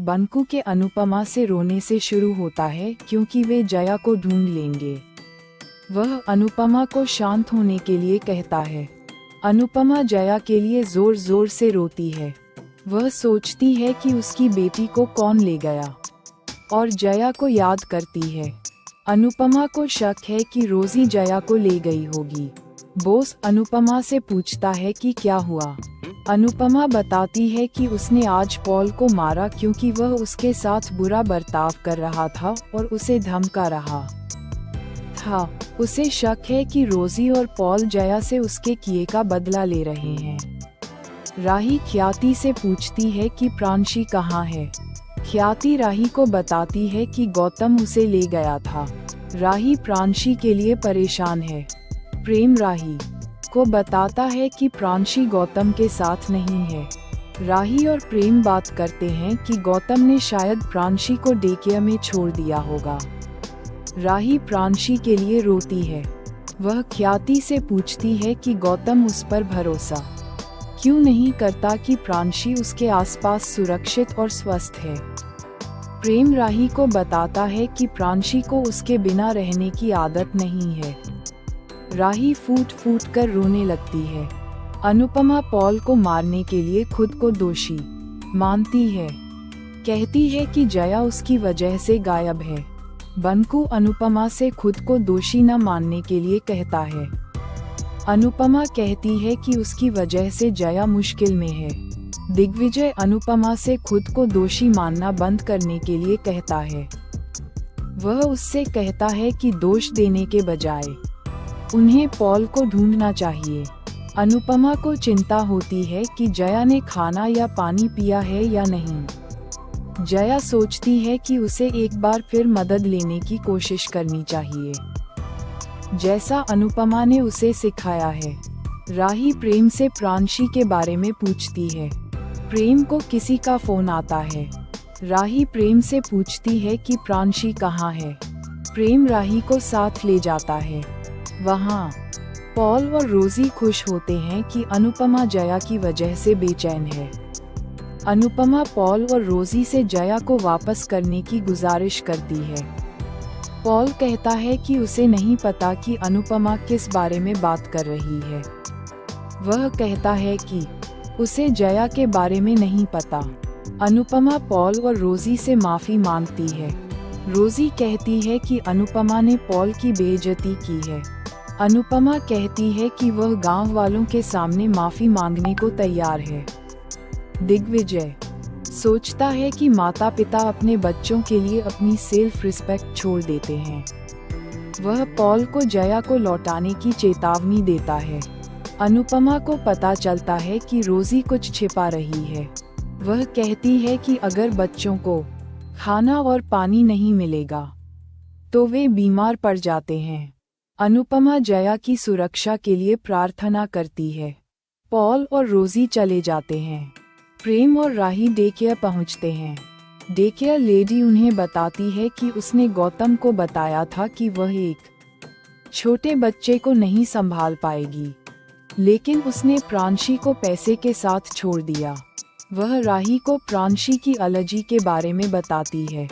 बंकू के अनुपमा से रोने से शुरू होता है क्योंकि वे जया को ढूंढ लेंगे। वह अनुपमा को शांत होने के लिए कहता है। अनुपमा जया के लिए जोर जोर से रोती है। वह सोचती है कि उसकी बेटी को कौन ले गया और जया को याद करती है। अनुपमा को शक है कि रोजी जया को ले गई होगी। बॉस अनुपमा से पूछता है कि क्या हुआ। अनुपमा बताती है कि उसने आज पॉल को मारा क्योंकि वह उसके साथ बुरा बर्ताव कर रहा था और उसे धमका रहा था। उसे शक है कि रोजी और पॉल जया से उसके किए का बदला ले रहे हैं। राही ख्याति से पूछती है कि प्रांशी कहाँ है। ख्याति राही को बताती है कि गौतम उसे ले गया था। राही प्रांशी के लिए परेशान है। प्रेम राही को बताता है कि प्रांशी गौतम के साथ नहीं है। राही और प्रेम बात करते हैं कि गौतम ने शायद प्रांशी को डेकेयर में छोड़ दिया होगा। राही प्रांशी के लिए रोती है। वह ख्याति से पूछती है कि गौतम उस पर भरोसा क्यों नहीं करता कि प्रांशी उसके आसपास सुरक्षित और स्वस्थ है। प्रेम राही को बताता है कि प्रांशी को उसके बिना रहने की आदत नहीं है। राही फूट फूट कर रोने लगती है। अनुपमा पॉल को मारने के लिए खुद को दोषी मानती है। कहती है कि जया उसकी वजह से गायब है। बंकू अनुपमा से खुद को दोषी न मानने के लिए कहता है। अनुपमा कहती है कि उसकी वजह से जया मुश्किल में है। दिग्विजय अनुपमा से खुद को दोषी मानना बंद करने के लिए कहता है। वह उससे कहता है कि दोष देने के बजाय उन्हें पॉल को ढूंढना चाहिए। अनुपमा को चिंता होती है कि जया ने खाना या पानी पिया है या नहीं। जया सोचती है कि उसे एक बार फिर मदद लेने की कोशिश करनी चाहिए, जैसा अनुपमा ने उसे सिखाया है। राही प्रेम से प्रांशी के बारे में पूछती है। प्रेम को किसी का फोन आता है। राही प्रेम से पूछती है कि प्रांशी कहाँ है। प्रेम राही को साथ ले जाता है। वहाँ पॉल और रोजी खुश होते हैं कि अनुपमा जया की वजह से बेचैन है। अनुपमा पॉल और रोजी से जया को वापस करने की गुजारिश करती है। पॉल कहता है कि उसे नहीं पता कि अनुपमा किस बारे में बात कर रही है। वह कहता है कि उसे जया के बारे में नहीं पता। अनुपमा पॉल और रोजी से माफी मांगती है। रोजी कहती है कि अनुपमा ने पॉल की बेइज्जती की है। अनुपमा कहती है कि वह गांव वालों के सामने माफी मांगने को तैयार है। दिग्विजय सोचता है कि माता पिता अपने बच्चों के लिए अपनी सेल्फ रिस्पेक्ट छोड़ देते हैं। वह पॉल को जया को लौटाने की चेतावनी देता है। अनुपमा को पता चलता है कि रोजी कुछ छिपा रही है। वह कहती है कि अगर बच्चों को खाना और पानी नहीं मिलेगा तो वे बीमार पड़ जाते हैं। अनुपमा जया की सुरक्षा के लिए प्रार्थना करती है। पॉल और रोजी चले जाते हैं। प्रेम और राही डेकेयर पहुंचते हैं। डेकेयर लेडी उन्हें बताती है कि उसने गौतम को बताया था कि वह एक छोटे बच्चे को नहीं संभाल पाएगी, लेकिन उसने प्रांशी को पैसे के साथ छोड़ दिया। वह राही को प्रांशी की एलर्जी के बारे में बताती है।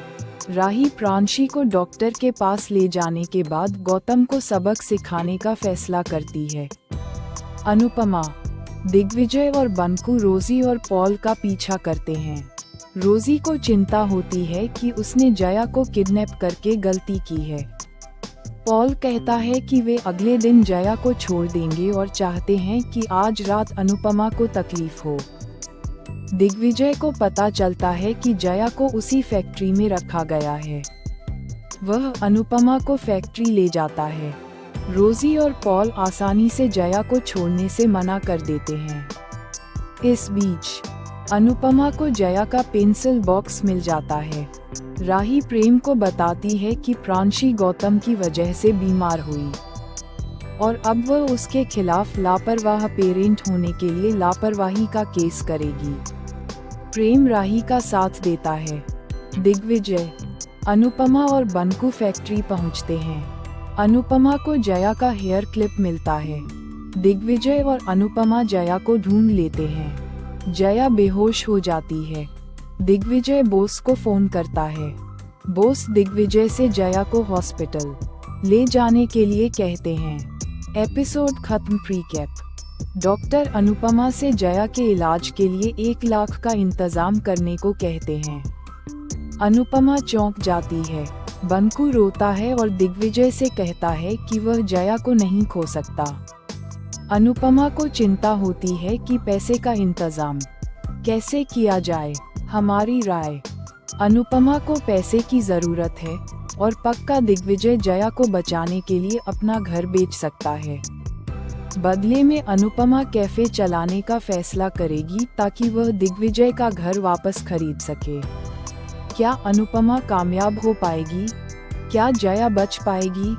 राही प्रांशी को डॉक्टर के पास ले जाने के बाद गौतम को सबक सिखाने का फैसला करती है। अनुपमा, दिग्विजय और बंकू रोजी और पॉल का पीछा करते हैं। रोजी को चिंता होती है कि उसने जया को किडनैप करके गलती की है। पॉल कहता है कि वे अगले दिन जया को छोड़ देंगे और चाहते हैं कि आज रात अनुपमा को तकलीफ हो। दिग्विजय को पता चलता है कि जया को उसी फैक्ट्री में रखा गया है। वह अनुपमा को फैक्ट्री ले जाता है। रोजी और पॉल आसानी से जया को छोड़ने से मना कर देते हैं। इस बीच अनुपमा को जया का पेंसिल बॉक्स मिल जाता है। राही प्रेम को बताती है कि प्रांशी गौतम की वजह से बीमार हुई और अब वह उसके खिलाफ लापरवाह पेरेंट होने के लिए लापरवाही का केस करेगी। प्रेम राही का साथ देता है। दिग्विजय, अनुपमा और बंकू फैक्ट्री पहुंचते हैं। अनुपमा को जया का हेयर क्लिप मिलता है। दिग्विजय और अनुपमा जया को ढूंढ लेते हैं। जया बेहोश हो जाती है। दिग्विजय बोस को फोन करता है। बोस दिग्विजय से जया को हॉस्पिटल ले जाने के लिए कहते हैं। एपिसोड खत्म। प्रीकैप। डॉक्टर अनुपमा से जया के इलाज के लिए 1 लाख का इंतजाम करने को कहते हैं। अनुपमा चौंक जाती है। बंकू रोता है और दिग्विजय से कहता है कि वह जया को नहीं खो सकता। अनुपमा को चिंता होती है कि पैसे का इंतजाम कैसे किया जाए। हमारी राय। अनुपमा को पैसे की जरूरत है और पक्का दिग्विजय जया को बचाने के लिए अपना घर बेच सकता है। बदले में अनुपमा कैफे चलाने का फैसला करेगी ताकि वह दिग्विजय का घर वापस खरीद सके। क्या अनुपमा कामयाब हो पाएगी? क्या जया बच पाएगी?